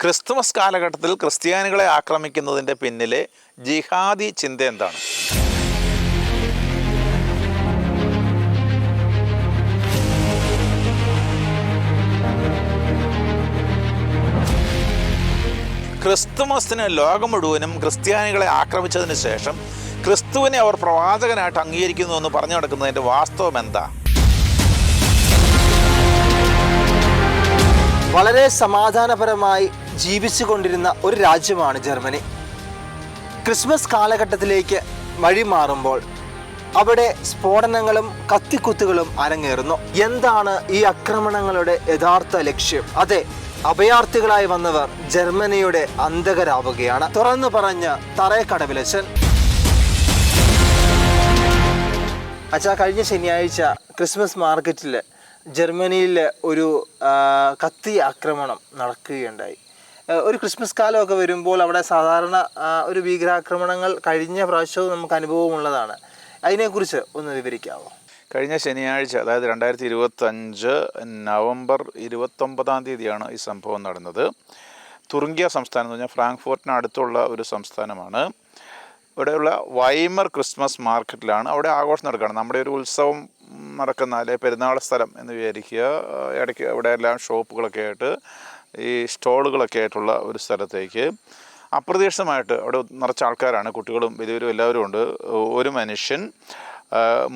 Christmas കാലഘട്ടത്തിൽ ക്രിസ്ത്യാനികളെ ആക്രമിക്കുന്നതിൻ്റെ പിന്നിലെ ജിഹാദി ചിന്ത എന്താണ്? ക്രിസ്തുമസിന് ലോകം മുഴുവനും ക്രിസ്ത്യാനികളെ ആക്രമിച്ചതിന് ശേഷം ക്രിസ്തുവിനെ അവർ പ്രവാചകനായിട്ട് അംഗീകരിക്കുന്നു എന്ന് പറഞ്ഞു നടക്കുന്നതിൻ്റെ വാസ്തവം എന്താ? വളരെ സമാധാനപരമായി ജീവിച്ചുകൊണ്ടിരുന്ന ഒരു രാജ്യമാണ് ജർമ്മനി. ക്രിസ്മസ് കാലഘട്ടത്തിലേക്ക് വഴിമാറുമ്പോൾ അവിടെ സ്ഫോടനങ്ങളും കത്തിക്കുത്തുകളും അരങ്ങേറുന്നു. എന്താണ് ഈ ആക്രമണങ്ങളുടെ യഥാർത്ഥ ലക്ഷ്യം? അതെ, അഭയാർത്ഥികളായി വന്നവർ ജർമ്മനിയുടെ അന്തകരാവുകയാണ്. തുറന്നു പറഞ്ഞ തറയക്കടവിലച്ചൻ. കഴിഞ്ഞ ശനിയാഴ്ച ക്രിസ്മസ് മാർക്കറ്റിൽ ജർമ്മനിയിൽ ഒരു കത്തി ആക്രമണം നടക്കുകയുണ്ടായി. ഒരു ക്രിസ്മസ് കാലമൊക്കെ വരുമ്പോൾ അവിടെ സാധാരണ ഒരു ഭീകരാക്രമണങ്ങൾ കഴിഞ്ഞ പ്രാവശ്യവും നമുക്ക് അനുഭവമുള്ളതാണ്. അതിനെക്കുറിച്ച് ഒന്ന് വിവരിക്കാമോ? കഴിഞ്ഞ ശനിയാഴ്ച, അതായത് 2025 നവംബർ 29 ഈ സംഭവം നടന്നത്. തുറിങ്കിയ സംസ്ഥാനം എന്ന് പറഞ്ഞാൽ ഫ്രാങ്ക്ഫോർട്ടിന് അടുത്തുള്ള ഒരു സംസ്ഥാനമാണ്. ഇവിടെയുള്ള വൈമർ ക്രിസ്മസ് മാർക്കറ്റിലാണ് അവിടെ ആഘോഷം നടക്കുകയാണ്. നമ്മുടെ ഒരു ഉത്സവം നടക്കുന്ന അല്ലെ പെരുന്നാൾ സ്ഥലം എന്ന് വിചാരിക്കുക. ഇടയ്ക്ക് ഇവിടെ എല്ലാം ഷോപ്പുകളൊക്കെ ആയിട്ട് ഈ സ്റ്റോളുകളൊക്കെ ആയിട്ടുള്ള ഒരു സ്ഥലത്തേക്ക് അപ്രതീക്ഷിതമായിട്ട് അവിടെ നിറച്ച ആൾക്കാരാണ്, കുട്ടികളും വലിയവരും എല്ലാവരും ഉണ്ട്. ഒരു മനുഷ്യൻ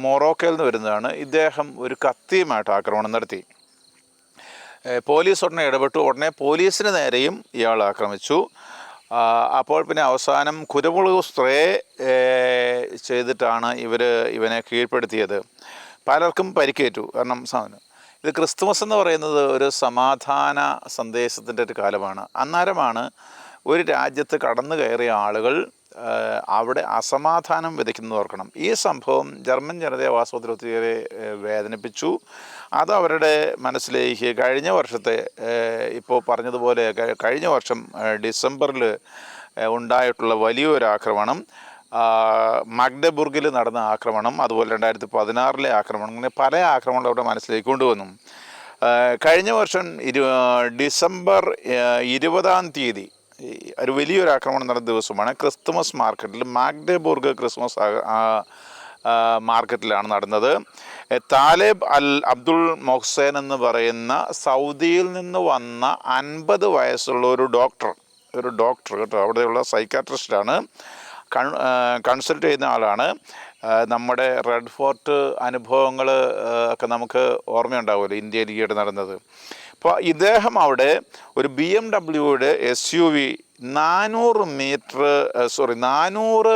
മൊറോക്കയിൽ നിന്ന് വരുന്നതാണ്. ഇദ്ദേഹം ഒരു കത്തിയുമായിട്ട് ആക്രമണം നടത്തി. പോലീസ് ഉടനെ ഇടപെട്ടു. ഉടനെ പോലീസിന് നേരെയും ഇയാൾ ആക്രമിച്ചു. അപ്പോൾ പിന്നെ അവസാനം കുരുമുളക് സ്പ്രേ ചെയ്തിട്ടാണ് ഇവനെ കീഴ്പ്പെടുത്തിയത്. പലർക്കും പരിക്കേറ്റു. കാരണം ഇത് ക്രിസ്തുമസ് എന്ന് പറയുന്നത് ഒരു സമാധാന സന്ദേശത്തിൻ്റെ ഒരു കാലമാണ്. അന്നേരമാണ് ഒരു രാജ്യത്ത് കടന്നു കയറിയ ആളുകൾ അവിടെ അസമാധാനം വിതയ്ക്കുന്നത് ഓർക്കണം. ഈ സംഭവം ജർമ്മൻ ജനതയെ വാസ്തവത്തിൽ ഒത്തിരി വേദനിപ്പിച്ചു. അത് അവരുടെ മനസ്സിലേക്ക് കഴിഞ്ഞ വർഷത്തെ ഇപ്പോൾ പറഞ്ഞതുപോലെ കഴിഞ്ഞ വർഷം ഡിസംബറിൽ ഉണ്ടായിട്ടുള്ള വലിയൊരു ആക്രമണം, മഗ്ഡബുർഗിൽ നടന്ന ആക്രമണം, അതുപോലെ 2016 ആക്രമണം, ഇങ്ങനെ പല ആക്രമണങ്ങളും അവിടെ മനസ്സിലേക്ക് കൊണ്ടുവന്നു. കഴിഞ്ഞ വർഷം ഡിസംബർ 20 ഒരു വലിയൊരു ആക്രമണം നടന്ന ദിവസമാണ് ക്രിസ്തുമസ് മാർക്കറ്റിൽ മാഗ്ഡബുർഗ് ക്രിസ്മസ് മാർക്കറ്റിലാണ് നടന്നത്. താലേബ് അൽ അബ്ദുൾ മൊഹ്സേൻ എന്ന് പറയുന്ന സൗദിയിൽ നിന്ന് വന്ന 50 വയസ്സുള്ള ഒരു ഡോക്ടർ കേട്ടോ, അവിടെയുള്ള സൈക്കാട്രിസ്റ്റാണ്, കൺസൾട്ട് ചെയ്യുന്ന ആളാണ്. നമ്മുടെ റെഡ് ഫോർട്ട് അനുഭവങ്ങൾ ഒക്കെ നമുക്ക് ഓർമ്മയുണ്ടാവുമല്ലോ, ഇന്ത്യയിൽ ഈയിടെ നടന്നത്. അപ്പോൾ ഇദ്ദേഹം അവിടെ ഒരു BMW SUV 400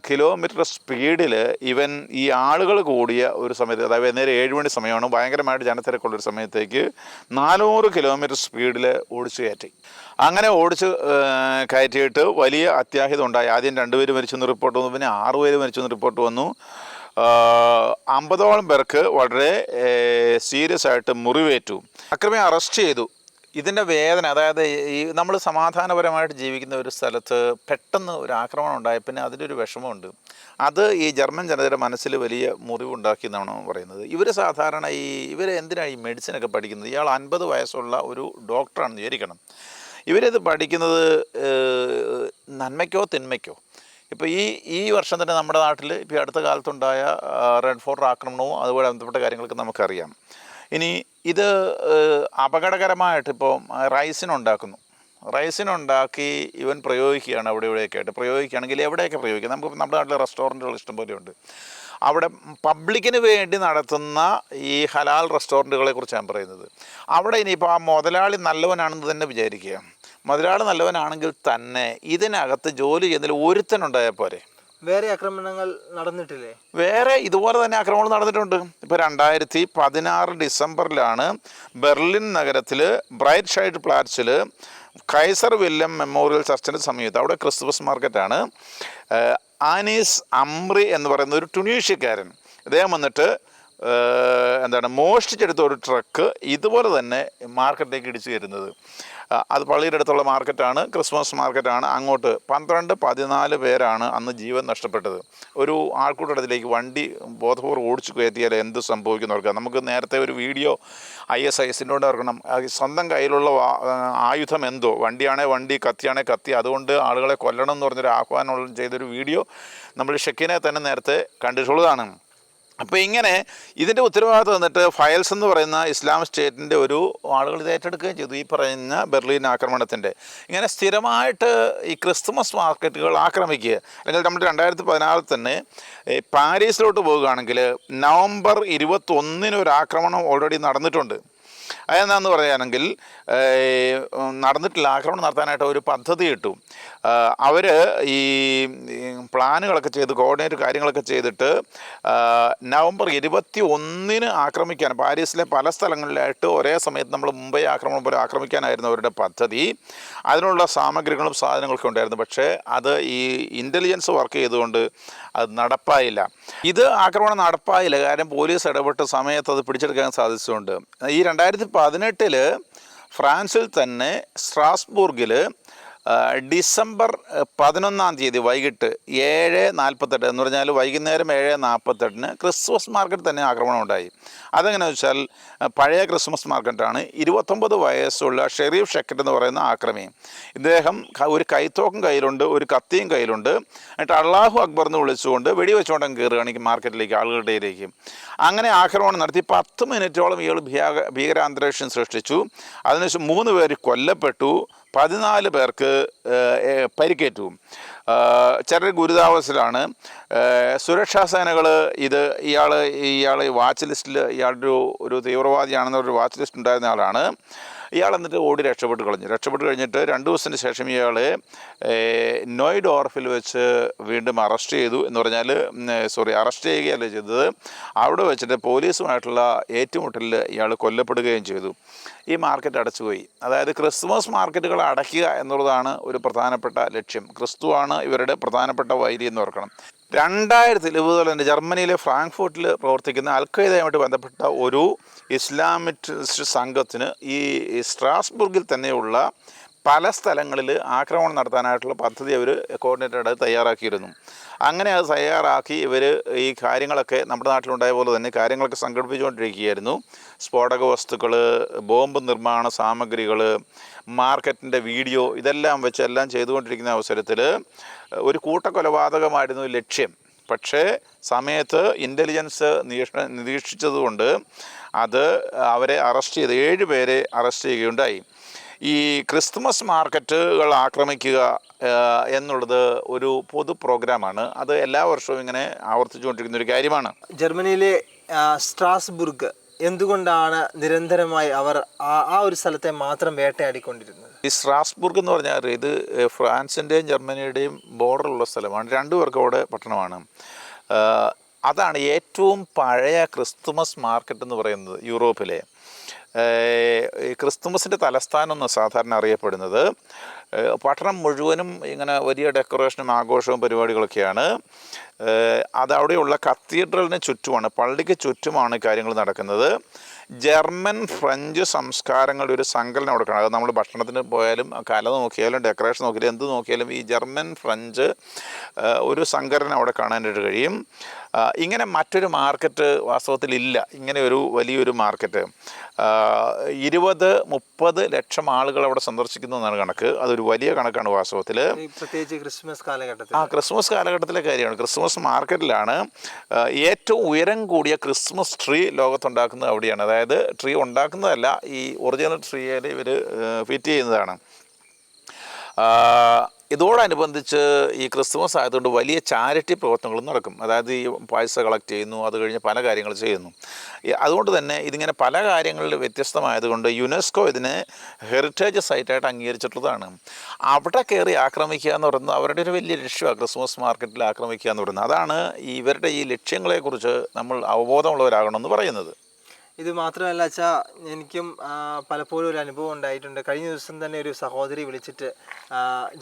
കിലോമീറ്റർ സ്പീഡിൽ ഇവൻ ഈ ആളുകൾ കൂടിയ ഒരു സമയത്ത്, അതായത് വൈകുന്നേരം 7 മണി സമയമാണ്, ഭയങ്കരമായിട്ട് ജനത്തിരക്കുള്ളൊരു സമയത്തേക്ക് 400 കിലോമീറ്റർ സ്പീഡിൽ ഓടിച്ചു കയറ്റി. അങ്ങനെ ഓടിച്ച് കയറ്റിയിട്ട് വലിയ അത്യാഹിതം ഉണ്ടായി. ആദ്യം 2 പേര് മരിച്ചെന്ന് റിപ്പോർട്ട് വന്നു, പിന്നെ 6 പേര് മരിച്ചെന്ന് റിപ്പോർട്ട് വന്നു. 50ഓളം പേർക്ക് വളരെ സീരിയസ് ആയിട്ട് മുറിവേറ്റു. അക്രമിയെ അറസ്റ്റ് ചെയ്തു. ഇതിൻ്റെ വേദന, അതായത് ഈ നമ്മൾ സമാധാനപരമായിട്ട് ജീവിക്കുന്ന ഒരു സ്ഥലത്ത് പെട്ടെന്ന് ഒരു ആക്രമണം ഉണ്ടായ പിന്നെ അതിലൊരു വിഷമമുണ്ട്. അത് ഈ ജർമ്മൻ ജനതയുടെ മനസ്സിൽ വലിയ മുറിവുണ്ടാക്കി എന്നാണ് പറയുന്നത്. ഇവർ സാധാരണ ഇവർ എന്തിനാണ് ഈ മെഡിസിനൊക്കെ പഠിക്കുന്നത്? ഇയാൾ 50 വയസ്സുള്ള ഒരു ഡോക്ടറാണെന്ന് വിചാരിക്കണം. ഇവരിത് പഠിക്കുന്നത് നന്മയ്ക്കോ തിന്മയ്ക്കോ? ഇപ്പോൾ ഈ വർഷം തന്നെ നമ്മുടെ നാട്ടിൽ ഇപ്പോൾ അടുത്ത കാലത്തുണ്ടായ റെഡ് ഫോർട്ട് ആക്രമണവും അതുപോലെ ബന്ധപ്പെട്ട കാര്യങ്ങളൊക്കെ നമുക്കറിയാം. ഇനി ഇത് അപകടകരമായിട്ട് ഇപ്പോൾ റൈസിനുണ്ടാക്കി ഇവൻ പ്രയോഗിക്കുകയാണ്. ഇവിടെയൊക്കെ ആയിട്ട് പ്രയോഗിക്കുകയാണെങ്കിൽ എവിടെയൊക്കെ പ്രയോഗിക്കുക? നമുക്ക് നമ്മുടെ നാട്ടിൽ റെസ്റ്റോറൻറ്റുകൾ ഇഷ്ടംപോലെയുണ്ട്. അവിടെ പബ്ലിക്കിന് വേണ്ടി നടത്തുന്ന ഈ ഹലാൽ റെസ്റ്റോറൻറ്റുകളെ കുറിച്ചാണ് പറയുന്നത്. അവിടെ ഇനിയിപ്പോൾ ആ മുതലാളി നല്ലവനാണെന്ന് തന്നെ വിചാരിക്കുക. മുതലാളി നല്ലവനാണെങ്കിൽ തന്നെ ഇതിനകത്ത് ജോലി ചെയ്യുന്നതിൽ ഒരുത്തനുണ്ടായാൽ പോരെ? വേറെ ആക്രമണങ്ങൾ നടന്നിട്ടില്ലേ? വേറെ ഇതുപോലെ തന്നെ ആക്രമണങ്ങൾ നടന്നിട്ടുണ്ട്. ഇപ്പോൾ 2016 ഡിസംബറിലാണ് ബെർലിൻ നഗരത്തിൽ ബ്രൈറ്റ് ഷൈഡ് പ്ലാറ്റ്സിൽ കൈസർ വില്യം മെമ്മോറിയൽ ചർച്ചിൻ്റെ സമീപത്ത്, അവിടെ ക്രിസ്തുമസ് മാർക്കറ്റാണ്, ആനീസ് അംറി എന്ന് പറയുന്ന ഒരു ടുണീഷ്യക്കാരൻ, അദ്ദേഹം വന്നിട്ട് എന്താണ് മോഷ്ടിച്ചെടുത്ത ഒരു ട്രക്ക് ഇതുപോലെ തന്നെ മാർക്കറ്റിലേക്ക് ഇടിച്ചു കയറുന്നത്. അത് പള്ളിയുടെ അടുത്തുള്ള മാർക്കറ്റാണ്, ക്രിസ്മസ് മാർക്കറ്റാണ്. അങ്ങോട്ട് 12-14 പേരാണ് അന്ന് ജീവൻ നഷ്ടപ്പെട്ടത്. ഒരു ആൾക്കൂട്ടത്തിലേക്ക് വണ്ടി ബോധപൂർവ്വം ഓടിച്ചു കയറ്റിയാൽ എന്ത് സംഭവിക്കുന്നവർക്ക്. നമുക്ക് നേരത്തെ ഒരു വീഡിയോ ISIസിനോട് ഓർക്കണം, സ്വന്തം കയ്യിലുള്ള ആയുധം എന്തോ, വണ്ടിയാണേ വണ്ടി, കത്തിയാണേ കത്തി, അതുകൊണ്ട് ആളുകളെ കൊല്ലണം എന്ന് പറഞ്ഞൊരു ആഹ്വാനം ചെയ്തൊരു വീഡിയോ നമ്മൾ ഷെക്കിനെ തന്നെ നേരത്തെ കണ്ടിട്ടുള്ളതാണ്. അപ്പോൾ ഇങ്ങനെ ഇതിൻ്റെ ഉത്തരവാദിത്വം വന്നിട്ട് ഫയൽസ് എന്ന് പറയുന്ന ഇസ്ലാമിക് സ്റ്റേറ്റിൻ്റെ ഒരു ആളുകൾ ഇത് ഏറ്റെടുക്കുകയും ചെയ്തു. ഈ പറയുന്ന ബെർലിൻ ആക്രമണത്തിൻ്റെ ഇങ്ങനെ സ്ഥിരമായിട്ട് ഈ ക്രിസ്തുമസ് മാർക്കറ്റുകൾ ആക്രമിക്കുക. അല്ലെങ്കിൽ നമ്മുടെ 2014 തന്നെ പാരീസിലോട്ട് പോവുകയാണെങ്കിൽ നവംബർ 21 ഒരു ആക്രമണം ഓൾറെഡി നടന്നിട്ടുണ്ട്. അതെന്താണെന്ന് പറയുകയാണെങ്കിൽ നടന്നിട്ടില്ല, ആക്രമണം നടത്താനായിട്ട് ഒരു പദ്ധതി ഇട്ടു. അവർ ഈ പ്ലാനുകളൊക്കെ ചെയ്ത് കോർഡിനേറ്റ് കാര്യങ്ങളൊക്കെ ചെയ്തിട്ട് നവംബർ 21 ആക്രമിക്കാൻ പാരീസിലെ പല സ്ഥലങ്ങളിലായിട്ട് ഒരേ സമയത്ത് നമ്മൾ മുംബൈ ആക്രമണം പോലെ ആക്രമിക്കാനായിരുന്നു അവരുടെ പദ്ധതി. അതിനുള്ള സാമഗ്രികളും സാധനങ്ങളൊക്കെ ഉണ്ടായിരുന്നു. പക്ഷേ അത് ഈ ഇൻ്റലിജൻസ് വർക്ക് ചെയ്തുകൊണ്ട് അത് നടപ്പായില്ല. ഇത് ആക്രമണം നടപ്പായില്ല, കാരണം പോലീസ് ഇടപെട്ട് സമയത്ത് അത് പിടിച്ചെടുക്കാൻ സാധിച്ചുകൊണ്ട്. ഈ 2018 ഫ്രാൻസിൽ തന്നെ സ്ട്രാസ്ബൂർഗിൽ ഡിസംബർ 11 വൈകിട്ട് 7:48 എന്ന് പറഞ്ഞാൽ വൈകുന്നേരം 7:48 ക്രിസ്മസ് മാർക്കറ്റ് തന്നെ ആക്രമണം ഉണ്ടായി. അതെങ്ങനെയാണെന്ന് വെച്ചാൽ പഴയ ക്രിസ്മസ് മാർക്കറ്റാണ്. 29 വയസ്സുള്ള ഷെരീഫ് ഷെക്കറ്റ് എന്ന് പറയുന്ന ആക്രമി. ഇദ്ദേഹം ഒരു കൈത്തോക്കും കയ്യിലുണ്ട്, ഒരു കത്തിയും കയ്യിലുണ്ട്. എന്നിട്ട് അള്ളാഹു അക്ബർ എന്ന് വിളിച്ചുകൊണ്ട് വെടിവെച്ചുകൊണ്ടങ്ങ് കയറുകയാണ് ഈ മാർക്കറ്റിലേക്ക്, ആളുകളുടെ ഇടയിലേക്ക്. അങ്ങനെ ആക്രമണം നടത്തി 10 മിനിറ്റോളം ഇയാൾ ഭീകരാന്തരീക്ഷം സൃഷ്ടിച്ചു. അതിനുശേഷം 3 പേര് കൊല്ലപ്പെട്ടു, 14 പേർക്ക് പരിക്കേറ്റു, ചിലർ ഗുരുതാവസ്ഥയിലാണ്. സുരക്ഷാ സേനകൾ ഇയാൾ വാച്ച് ലിസ്റ്റിൽ, ഇയാളുടെ ഒരു തീവ്രവാദിയാണെന്നൊരു വാച്ച് ലിസ്റ്റ് ഉണ്ടായിരുന്ന ആളാണ്. ഇയാൾ എന്നിട്ട് ഓടി രക്ഷപ്പെട്ട് കഴിഞ്ഞിട്ട് 2 ദിവസത്തിന് ശേഷം ഇയാളെ നോയ്ഡോർഫിൽ വെച്ച് വീണ്ടും അറസ്റ്റ് ചെയ്തു. എന്ന് പറഞ്ഞാൽ അറസ്റ്റ് ചെയ്യുകയല്ല ചെയ്തത്, അവിടെ വെച്ചിട്ട് പോലീസുമായിട്ടുള്ള ഏറ്റുമുട്ടലിൽ ഇയാൾ കൊല്ലപ്പെടുകയും ചെയ്തു. ഈ മാർക്കറ്റ് അടച്ചുപോയി. അതായത് ക്രിസ്മസ് മാർക്കറ്റുകൾ അടയ്ക്കുക എന്നുള്ളതാണ് ഒരു പ്രധാനപ്പെട്ട ലക്ഷ്യം. ക്രിസ്തുവാണ് ഇവരുടെ പ്രധാനപ്പെട്ട വൈരി എന്ന് ഓർക്കണം. 2020 ജർമ്മനിയിലെ ഫ്രാങ്ക്ഫർട്ടിൽ പ്രവർത്തിക്കുന്ന അൽഖയ്ദയുമായിട്ട് ബന്ധപ്പെട്ട ഒരു ഇസ്ലാമിസ്റ്റ് സംഘത്തിന് ഈ സ്ട്രാസ്ബുർഗിൽ തന്നെയുള്ള പല സ്ഥലങ്ങളിൽ ആക്രമണം നടത്താനായിട്ടുള്ള പദ്ധതി അവർ കോർഡിനേറ്റഡ് തയ്യാറാക്കിയിരുന്നു. അങ്ങനെ അത് തയ്യാറാക്കി ഇവർ ഈ കാര്യങ്ങളൊക്കെ നമ്മുടെ നാട്ടിലുണ്ടായ പോലെ തന്നെ കാര്യങ്ങളൊക്കെ സംഘടിപ്പിച്ചുകൊണ്ടിരിക്കുകയായിരുന്നു. സ്ഫോടക വസ്തുക്കൾ, ബോംബ് നിർമ്മാണ സാമഗ്രികൾ, മാർക്കറ്റിൻ്റെ വീഡിയോ, ഇതെല്ലാം വെച്ച് എല്ലാം ചെയ്തുകൊണ്ടിരിക്കുന്ന അവസരത്തിൽ ഒരു കൂട്ടക്കൊലപാതകമായിരുന്നു ലക്ഷ്യം. പക്ഷേ സമയത്ത് ഇൻ്റലിജൻസ് നിരീക്ഷിച്ചതുകൊണ്ട് അത് അവരെ അറസ്റ്റ് ചെയ്ത് 7 പേരെ അറസ്റ്റ് ചെയ്യുകയുണ്ടായി. ഈ ക്രിസ്തുമസ് മാർക്കറ്റുകൾ ആക്രമിക്കുക എന്നുള്ളത് ഒരു പൊതു പ്രോഗ്രാമാണ്. അത് എല്ലാ വർഷവും ഇങ്ങനെ ആവർത്തിച്ചുകൊണ്ടിരിക്കുന്ന ഒരു കാര്യമാണ്. ജർമ്മനിയിലെ സ്ട്രാസ്ബുർഗ് എന്തുകൊണ്ടാണ് നിരന്തരമായി അവർ ആ ഒരു സ്ഥലത്തെ മാത്രം വേട്ടയാടിക്കൊണ്ടിരുന്നത്? ഈ സ്ട്രാസ്ബുർഗ് എന്ന് പറഞ്ഞാൽ ഇത് ഫ്രാൻസിൻ്റെയും ജർമ്മനിയുടെയും ബോർഡറുള്ള സ്ഥലമാണ്. 2 പേർക്ക് അവിടെ പട്ടണമാണ്. അതാണ് ഏറ്റവും പഴയ ക്രിസ്തുമസ് മാർക്കറ്റ് എന്ന് പറയുന്നത് യൂറോപ്പിലെ. ക്രിസ്തുമസിൻ്റെ തലസ്ഥാനം എന്ന് സാധാരണ അറിയപ്പെടുന്നത്. പട്ടണം മുഴുവനും ഇങ്ങനെ വലിയ ഡെക്കറേഷനും ആഘോഷവും പരിപാടികളൊക്കെയാണ്. അതവിടെയുള്ള കത്തീഡ്രലിന് ചുറ്റുമാണ്, പള്ളിക്ക് ചുറ്റുമാണ് കാര്യങ്ങൾ നടക്കുന്നത്. ജർമ്മൻ ഫ്രഞ്ച് സംസ്കാരങ്ങളുടെ ഒരു സങ്കലനം അവിടെ കാണാം. അത് നമ്മൾ ഭക്ഷണത്തിന് പോയാലും കല നോക്കിയാലും ഡെക്കറേഷൻ നോക്കിയാലും എന്ത് നോക്കിയാലും ഈ ജർമ്മൻ ഫ്രഞ്ച് ഒരു സങ്കലനം അവിടെ കാണാനായിട്ട് കഴിയും. ഇങ്ങനെ മറ്റൊരു മാർക്കറ്റ് വാസ്തവത്തിലില്ല, ഇങ്ങനെ ഒരു വലിയൊരു മാർക്കറ്റ്. 20-30 ലക്ഷം ആളുകൾ അവിടെ സന്ദർശിക്കുന്നു എന്നാണ് കണക്ക്. അതൊരു വലിയ കണക്കാണ് വാസ്തവത്തിൽ, പ്രത്യേകിച്ച് ക്രിസ്മസ് കാലഘട്ടത്തിൽ. ക്രിസ്മസ് കാലഘട്ടത്തിലെ കാര്യമാണ്. ക്രിസ്മസ് മാർക്കറ്റിലാണ് ഏറ്റവും ഉയരം കൂടിയ ക്രിസ്മസ് ട്രീ ലോകത്തുണ്ടാക്കുന്നത് അവിടെയാണ്. അതായത് ട്രീ ഉണ്ടാക്കുന്നതല്ല, ഈ ഒറിജിനൽ ട്രീയിൽ ഇവർ ഫിറ്റ് ചെയ്യുന്നതാണ്. ഇതോടനുബന്ധിച്ച് ഈ ക്രിസ്മസ് ആയതുകൊണ്ട് വലിയ ചാരിറ്റി പ്രവർത്തനങ്ങളും നടക്കും. അതായത് ഈ പൈസ കളക്ട് ചെയ്യുന്നു, അത് കഴിഞ്ഞ് പല കാര്യങ്ങൾ ചെയ്യുന്നു. അതുകൊണ്ട് തന്നെ ഇതിങ്ങനെ പല കാര്യങ്ങളിൽ വ്യത്യസ്തമായതുകൊണ്ട് യുനെസ്കോ ഇതിനെ ഹെറിറ്റേജ് സൈറ്റായിട്ട് അംഗീകരിച്ചിട്ടുള്ളതാണ്. അവിടെ കയറി ആക്രമിക്കുക എന്ന് പറയുന്നത് അവരുടെ ഒരു വലിയ ലക്ഷ്യമാണ്. ക്രിസ്മസ് മാർക്കറ്റിൽ ആക്രമിക്കുക എന്ന് പറയുന്നത് അതാണ് ഇവരുടെ ഈ ലക്ഷ്യങ്ങളെക്കുറിച്ച് നമ്മൾ അവബോധമുള്ളവരാകണമെന്ന് പറയുന്നത്. ഇത് മാത്രമല്ല അച്ഛാ, എനിക്കും പലപ്പോഴും ഒരു അനുഭവം ഉണ്ടായിട്ടുണ്ട്. കഴിഞ്ഞ ദിവസം തന്നെ ഒരു സഹോദരി വിളിച്ചിട്ട്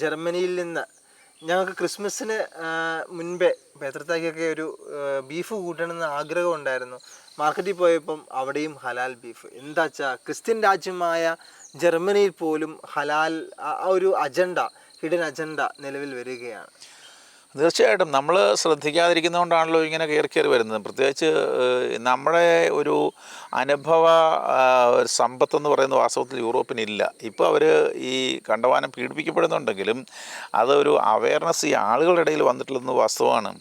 ജർമ്മനിയിൽ നിന്ന് ഞങ്ങൾക്ക് ക്രിസ്മസിന് മുൻപേ പേത്രത്താക്കൊക്കെ ഒരു ബീഫ് കൂട്ടണമെന്ന് ആഗ്രഹം ഉണ്ടായിരുന്നു. മാർക്കറ്റിൽ പോയപ്പം അവിടെയും ഹലാൽ ബീഫ്. എന്താ വെച്ചാൽ ക്രിസ്ത്യൻ രാജ്യമായ ജർമ്മനിയിൽ പോലും ഹലാൽ ആ ഒരു അജണ്ട, ഹിഡൻ അജണ്ട നിലവിൽ വരികയാണ്. തീർച്ചയായിട്ടും നമ്മൾ ശ്രദ്ധിക്കാതിരിക്കുന്നതുകൊണ്ടാണല്ലോ ഇങ്ങനെ കയറി വരുന്നത്. പ്രത്യേകിച്ച് നമ്മുടെ ഒരു അനുഭവ സമ്പത്തെന്ന് പറയുന്ന വാസ്തവത്തിൽ യൂറോപ്പിനില്ല. ഇപ്പോൾ അവർ ഈ കണ്ടമാനം പീഡിപ്പിക്കപ്പെടുന്നുണ്ടെങ്കിലും അതൊരു അവയർനെസ് ഈ ആളുകളുടെ ഇടയിൽ വന്നിട്ടുള്ളതെന്ന് വാസ്തവമാണ്.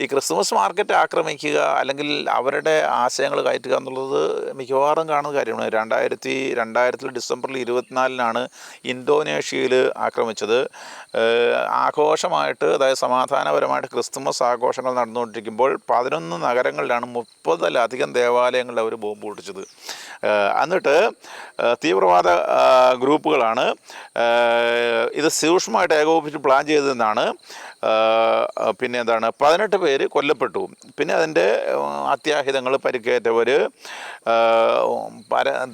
ഈ ക്രിസ്മസ് മാർക്കറ്റ് ആക്രമിക്കുക അല്ലെങ്കിൽ അവരുടെ ആശയങ്ങൾ കയറ്റുക എന്നുള്ളത് മിക്കവാറും കാണുന്ന കാര്യമാണ്. 2000 ഡിസംബറിൽ 24-നാണ് ഇന്തോനേഷ്യയിൽ ആക്രമിച്ചത്. ആഘോഷമായിട്ട്, അതായത് സമാധാനപരമായിട്ട് ക്രിസ്തുമസ് ആഘോഷങ്ങൾ നടന്നുകൊണ്ടിരിക്കുമ്പോൾ 11 നഗരങ്ങളിലാണ് 30-ലധികം ദേവാലയങ്ങളിൽ അവർ ബോംബ് പൊട്ടിച്ചത്. എന്നിട്ട് തീവ്രവാദ ഗ്രൂപ്പുകളാണ് ഇത് സൂക്ഷ്മമായിട്ട് ഏകോപിപ്പിച്ച് പ്ലാൻ ചെയ്തതെന്നാണ്. പിന്നെ എന്താണ്, 18 പേര് കൊല്ലപ്പെട്ടു. പിന്നെ അതിൻ്റെ അത്യാഹിതങ്ങൾ, പരിക്കേറ്റവർ,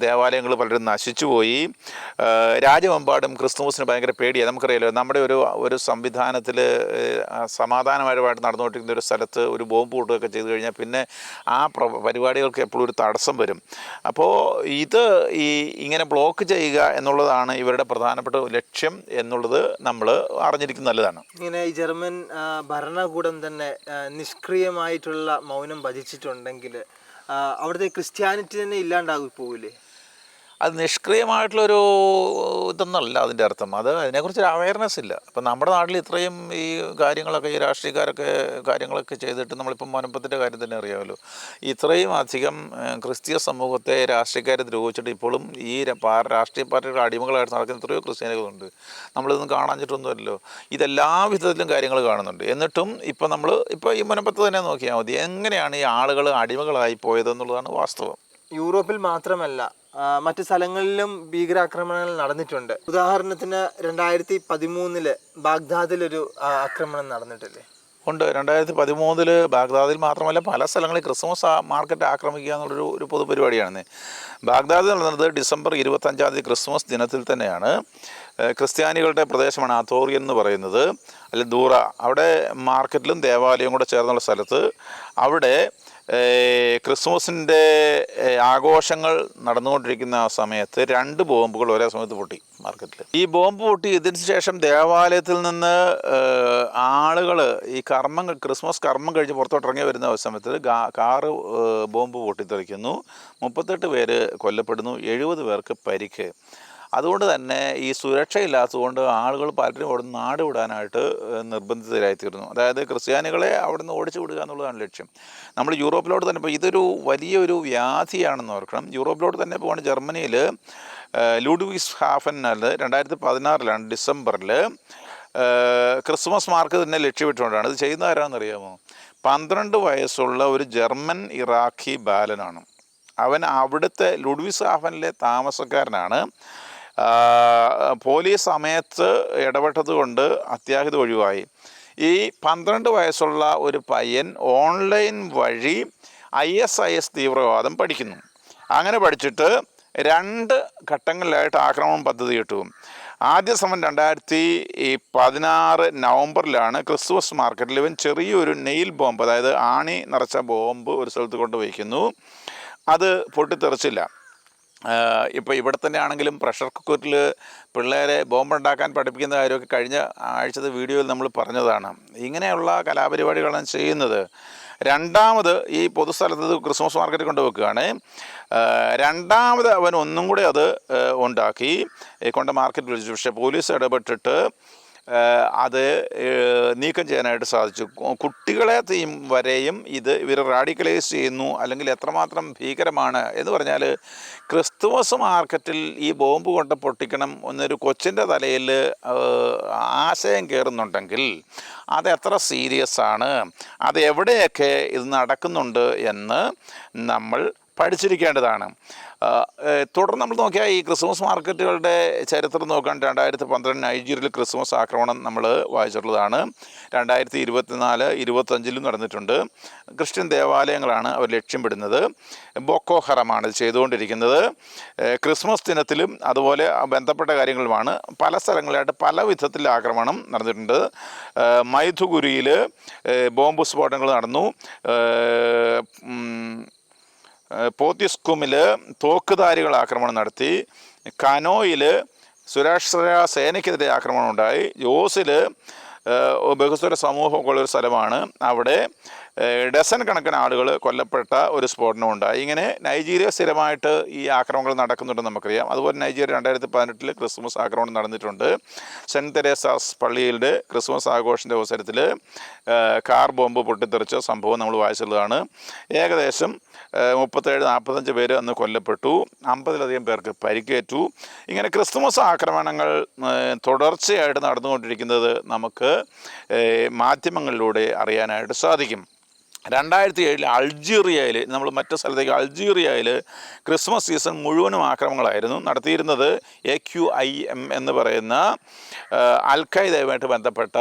ദേവാലയങ്ങൾ പലരും നശിച്ചുപോയി. രാജ്യമെമ്പാടും ക്രിസ്തുമസിന് ഭയങ്കര പേടിയാണ്. നമുക്കറിയാലോ, നമ്മുടെ ഒരു സംവിധാനത്തിൽ സമാധാനപരമായിട്ട് നടന്നുകൊണ്ടിരിക്കുന്ന ഒരു സ്ഥലത്ത് ഒരു ബോംബ് പൊട്ടുകയൊക്കെ ചെയ്തു കഴിഞ്ഞാൽ പിന്നെ ആ പരിപാടികൾക്ക് എപ്പോഴും ഒരു തടസ്സം വരും. അപ്പോൾ ഇത് ഇങ്ങനെ ബ്ലോക്ക് ചെയ്യുക എന്നുള്ളതാണ് ഇവരുടെ പ്രധാനപ്പെട്ട ലക്ഷ്യം എന്നുള്ളത് നമ്മൾ അറിഞ്ഞിരിക്കുന്നത് നല്ലതാണ്. ഇങ്ങനെ ഈ ജർമ്മൻ ഭരണകൂടം തന്നെ നിഷ്ക്രിയമായിട്ടുള്ള മൗനം ഭജിച്ചിട്ടുണ്ടെങ്കിൽ അവിടുത്തെ ക്രിസ്ത്യാനിറ്റി തന്നെ ഇല്ലാണ്ടാകി പോവില്ലേ? അത് നിഷ്ക്രിയമായിട്ടുള്ളൊരു ഇതൊന്നല്ല അതിൻ്റെ അർത്ഥം. അതിനെക്കുറിച്ചൊരു അവയർനെസ് ഇല്ല. അപ്പം നമ്മുടെ നാട്ടിൽ ഇത്രയും ഈ കാര്യങ്ങളൊക്കെ, ഈ രാഷ്ട്രീയക്കാരൊക്കെ കാര്യങ്ങളൊക്കെ ചെയ്തിട്ട്, നമ്മളിപ്പം മുനമ്പത്തിൻ്റെ കാര്യം തന്നെ അറിയാമല്ലോ, ഇത്രയും അധികം ക്രിസ്തീയ സമൂഹത്തെ രാഷ്ട്രീയക്കാർ ദ്രോഹിച്ചിട്ട് ഇപ്പോഴും ഈ രാഷ്ട്രീയ പാർട്ടിയുടെ അടിമകളായിട്ട് നടക്കുന്ന എത്രയോ ക്രിസ്ത്യാനികളുണ്ട്. നമ്മളിതൊന്നും കാണാഞ്ഞിട്ടൊന്നുമല്ലോ. ഇതെല്ലാ വിധത്തിലും കാര്യങ്ങൾ കാണുന്നുണ്ട്. എന്നിട്ടും ഇപ്പോൾ ഈ മുനമ്പത്ത് തന്നെ നോക്കിയാൽ മതി, എങ്ങനെയാണ് ഈ ആളുകൾ അടിമകളായി പോയതെന്നുള്ളതാണ് വാസ്തവം. യൂറോപ്പിൽ മാത്രമല്ല, മറ്റ് സ്ഥലങ്ങളിലും ഭീകരാക്രമണങ്ങൾ നടന്നിട്ടുണ്ട്. ഉദാഹരണത്തിന് 2013 ബാഗ്ദാദിലൊരു ആക്രമണം നടന്നിട്ടില്ലേ? ഉണ്ട്. 2013 ബാഗ്ദാദിൽ മാത്രമല്ല, പല സ്ഥലങ്ങളിൽ ക്രിസ്മസ് മാർക്കറ്റ് ആക്രമിക്കുക എന്നുള്ളൊരു പൊതുപരിപാടിയാണ്. ബാഗ്ദാദിൽ നടന്നത് ഡിസംബർ 25 ക്രിസ്മസ് ദിനത്തിൽ തന്നെയാണ്. ക്രിസ്ത്യാനികളുടെ പ്രദേശമാണ് അത്തോറിയൻ എന്ന് പറയുന്നത്, അല്ലെങ്കിൽ ദൂറ. അവിടെ മാർക്കറ്റിലും ദേവാലയവും കൂടെ ചേർന്നുള്ള സ്ഥലത്ത് അവിടെ ക്രിസ്മസിൻ്റെ ആഘോഷങ്ങൾ നടന്നുകൊണ്ടിരിക്കുന്ന സമയത്ത് 2 ബോംബുകൾ ഒരേ സമയത്ത് പൊട്ടി മാർക്കറ്റിൽ. ഈ ബോംബ് പൊട്ടി ഇതിന് ശേഷം ദേവാലയത്തിൽ നിന്ന് ആളുകൾ ഈ ക്രിസ്മസ് കർമ്മം കഴിഞ്ഞ് പുറത്തോട്ടിറങ്ങി വരുന്ന സമയത്ത് കാറ് ബോംബ് പൊട്ടിത്തെറിക്കുന്നു. 38 പേര് കൊല്ലപ്പെടുന്നു, 70 പേർക്ക് പരിക്ക്. അതുകൊണ്ട് തന്നെ ഈ സുരക്ഷയില്ലാത്തതുകൊണ്ട് ആളുകൾ പലരും അവിടെ നിന്ന് നാട് വിടാനായിട്ട് നിർബന്ധിതരായിത്തീർന്നു. അതായത് ക്രിസ്ത്യാനികളെ അവിടെ നിന്ന് ഓടിച്ചു വിടുക എന്നുള്ളതാണ് ലക്ഷ്യം. നമ്മൾ യൂറോപ്പിലോട്ട് തന്നെ ഇപ്പോൾ ഇതൊരു വലിയൊരു വ്യാധിയാണെന്ന് ഓർക്കണം. യൂറോപ്പിലോട്ട് തന്നെ പോവാണ്. ജർമ്മനിയിൽ ലൂഡ്വിഗ്സ് ഹാഫനിൽ 2016 ഡിസംബറിൽ ക്രിസ്മസ് മാർക്ക് തന്നെ ലക്ഷ്യമിട്ടുകൊണ്ടാണ്. ഇത് ചെയ്യുന്ന ആരാണെന്നറിയാമോ? 12 വയസ്സുള്ള ഒരു ജർമ്മൻ ഇറാഖി ബാലനാണ്. അവൻ അവിടുത്തെ ലുഡ്വിഗ്സ് ഹാഫനിലെ താമസക്കാരനാണ്. പോലീസ് സമയത്ത് ഇടപെട്ടത് കൊണ്ട് അത്യാഹിതം ഒഴിവായി. ഈ 12 വയസ്സുള്ള ഒരു പയ്യൻ ഓൺലൈൻ വഴി ISIS തീവ്രവാദം പഠിക്കുന്നു. അങ്ങനെ പഠിച്ചിട്ട് 2 ഘട്ടങ്ങളിലായിട്ട് ആക്രമണം പദ്ധതിയിട്ടു. ആദ്യ സമയം 2016 നവംബറിലാണ് ക്രിസ്മസ് മാർക്കറ്റിൽ ഇവൻ ചെറിയൊരു നെയിൽ ബോംബ്, അതായത് ആണി നിറച്ച ബോംബ് ഒരു സ്ഥലത്ത് കൊണ്ട് വയ്ക്കുന്നു. അത് പൊട്ടിത്തെറിച്ചില്ല. ഇപ്പോൾ ഇവിടെ തന്നെ ആണെങ്കിലും പ്രഷർ കുക്കറിൽ പിള്ളേരെ ബോംബുണ്ടാക്കാൻ പഠിപ്പിക്കുന്ന കാര്യമൊക്കെ കഴിഞ്ഞ ആഴ്ചത്തെ വീഡിയോയിൽ നമ്മൾ പറഞ്ഞതാണ്. ഇങ്ങനെയുള്ള കലാപരിപാടികളാണ് ചെയ്യുന്നത്. രണ്ടാമത് ഈ പൊതുസ്ഥലത്ത് ക്രിസ്മസ് മാർക്കറ്റ് കൊണ്ടുവെക്കുകയാണ്. രണ്ടാമത് അവൻ ഒന്നും കൂടെ അത് ഉണ്ടാക്കി കൊണ്ട് മാർക്കറ്റ് വിളിച്ചു. പക്ഷേ പോലീസ് ഇടപെട്ടിട്ട് അത് നീക്കം ചെയ്യാനായിട്ട് സാധിച്ചു. കുട്ടികളെ വരെയും ഇവർ റാഡിക്കലൈസ് ചെയ്യുന്നു, അല്ലെങ്കിൽ എത്രമാത്രം ഭീകരമാണ് എന്ന് പറഞ്ഞാൽ, ക്രിസ്തുമസ് മാർക്കറ്റിൽ ഈ ബോംബ് കൊണ്ട് പൊട്ടിക്കണം എന്നൊരു കൊച്ചിൻ്റെ തലയിൽ ആശയം കയറുന്നുണ്ടെങ്കിൽ അത് എത്ര സീരിയസ് ആണ്, അത് എവിടെയൊക്കെ ഇത് നടക്കുന്നുണ്ട് എന്ന് നമ്മൾ പഠിച്ചിരിക്കേണ്ടതാണ്. തുടർന്ന് നമ്മൾ നോക്കിയാൽ ഈ ക്രിസ്മസ് മാർക്കറ്റുകളുടെ ചരിത്രം നോക്കാൻ 2012 നൈജീരിയയിൽ ക്രിസ്മസ് ആക്രമണം നമ്മൾ വായിച്ചിട്ടുള്ളതാണ്. 2024-25 നടന്നിട്ടുണ്ട്. ക്രിസ്ത്യൻ ദേവാലയങ്ങളാണ് അവർ ലക്ഷ്യമിടുന്നത്. ബൊക്കോ ഹറമാണ് ഇത് ചെയ്തുകൊണ്ടിരിക്കുന്നത്. ക്രിസ്മസ് ദിനത്തിലും അതുപോലെ ബന്ധപ്പെട്ട കാര്യങ്ങളുമാണ് പല സ്ഥലങ്ങളിലായിട്ട് പല വിധത്തിൽ ആക്രമണം നടന്നിട്ടുണ്ട്. മൈഥുഗുരിയിൽ ബോംബ് സ്ഫോടനങ്ങൾ നടന്നു. പോത്തിസ്കുമിൽ തോക്കുധാരികൾ ആക്രമണം നടത്തി. കനോയിൽ സുരക്ഷാ സേനയ്ക്കെതിരെ ആക്രമണം ഉണ്ടായി. ജോസിൽ ബഹുസ്വര സമൂഹമുള്ളൊരു സ്ഥലമാണ്. അവിടെ ഡസൻ കണക്കിന് ആളുകൾ കൊല്ലപ്പെട്ട ഒരു സ്ഫോടനം ഉണ്ടായി. ഇങ്ങനെ നൈജീരിയ സ്ഥിരമായിട്ട് ഈ ആക്രമണങ്ങൾ നടക്കുന്നുണ്ടെന്ന് നമുക്കറിയാം. അതുപോലെ നൈജീരിയ 2018 ക്രിസ്മസ് ആക്രമണം നടന്നിട്ടുണ്ട്. സെൻറ്റ് തെരേസാസ് പള്ളിയുടെ ക്രിസ്മസ് ആഘോഷത്തിൻ്റെ അവസരത്തിൽ കാർ ബോംബ് പൊട്ടിത്തെറിച്ച സംഭവം നമ്മൾ വായിച്ചുള്ളതാണ്. ഏകദേശം 37-45 പേര് അന്ന് കൊല്ലപ്പെട്ടു. 50-ലധികം പേർക്ക് പരിക്കേറ്റു. ഇങ്ങനെ ക്രിസ്മസ് ആക്രമണങ്ങൾ തുടർച്ചയായിട്ട് നടന്നുകൊണ്ടിരിക്കുന്നത് നമുക്ക് മാധ്യമങ്ങളിലൂടെ അറിയാനായിട്ട് സാധിക്കും. 2007 അൾജീരിയയിൽ, നമ്മൾ മറ്റു സ്ഥലത്തേക്ക് അൾജീരിയയിൽ ക്രിസ്മസ് സീസൺ മുഴുവനും ആക്രമണങ്ങളായിരുന്നു നടത്തിയിരുന്നത്. AQIM എന്ന് പറയുന്ന അൽഖയ്ദയുമായിട്ട് ബന്ധപ്പെട്ട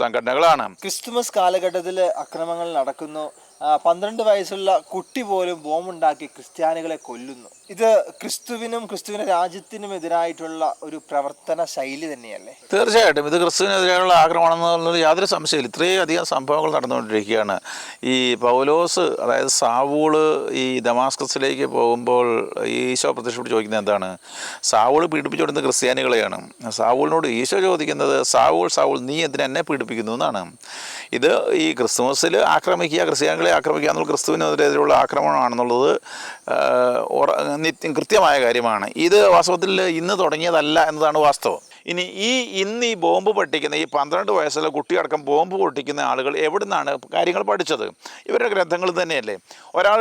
സംഘടനകളാണ്. ക്രിസ്തുമസ് കാലഘട്ടത്തിൽ അക്രമങ്ങൾ നടക്കുന്നു. 12 വയസ്സുള്ള കുട്ടി പോലും ബോംബുണ്ടാക്കി ക്രിസ്ത്യാനികളെ കൊല്ലുന്നു. ഇത് ക്രിസ്തുവിനും ക്രിസ്തുവിൻ്റെ രാജ്യത്തിനും എതിരായിട്ടുള്ള ഒരു പ്രവർത്തന ശൈലി തന്നെയല്ലേ? തീർച്ചയായിട്ടും ഇത് ക്രിസ്തുവിനെതിരെയുള്ള ആക്രമണം എന്നുള്ളത് യാതൊരു സംശയമില്ല. ഇത്രയും അധികം സംഭവങ്ങൾ നടന്നുകൊണ്ടിരിക്കുകയാണ്. ഈ പൗലോസ്, അതായത് സാവൂള് ഈ ദമാസ്കസിലേക്ക് പോകുമ്പോൾ ഈശോ പ്രത്യക്ഷപ്പെട്ട് ചോദിക്കുന്നത് എന്താണ്? സാവൂള് പീഡിപ്പിച്ചുകൊടുക്കുന്ന ക്രിസ്ത്യാനികളെയാണ്. സാവൂളിനോട് ഈശോ ചോദിക്കുന്നത്, സാവൂൾ സാവൂൾ നീ എന്തിനാ എന്നെ പീഡിപ്പിക്കുന്നു എന്നാണ്. ഇത് ഈ ക്രിസ്തുമസിൽ ആക്രമിക്കുക, ക്രിസ്ത്യാനികളെ ആക്രമിക്കുക എന്നുള്ള ക്രിസ്തുവിനെതിരെയുള്ള ആക്രമണമാണെന്നുള്ളത് കൃത്യമായ കാര്യമാണ്. ഇത് വാസ്തവത്തിൽ ഇന്ന് തുടങ്ങിയതല്ല എന്നതാണ് വാസ്തവം. ഇനി ഇന്ന് ഈ ബോംബ് പൊട്ടിക്കുന്ന ഈ 12 വയസ്സുള്ള കുട്ടിയടക്കം ബോംബ് പൊട്ടിക്കുന്ന ആളുകൾ എവിടെ നിന്നാണ് കാര്യങ്ങൾ പഠിച്ചത്? ഇവരുടെ ഗ്രന്ഥങ്ങൾ തന്നെയല്ലേ. ഒരാൾ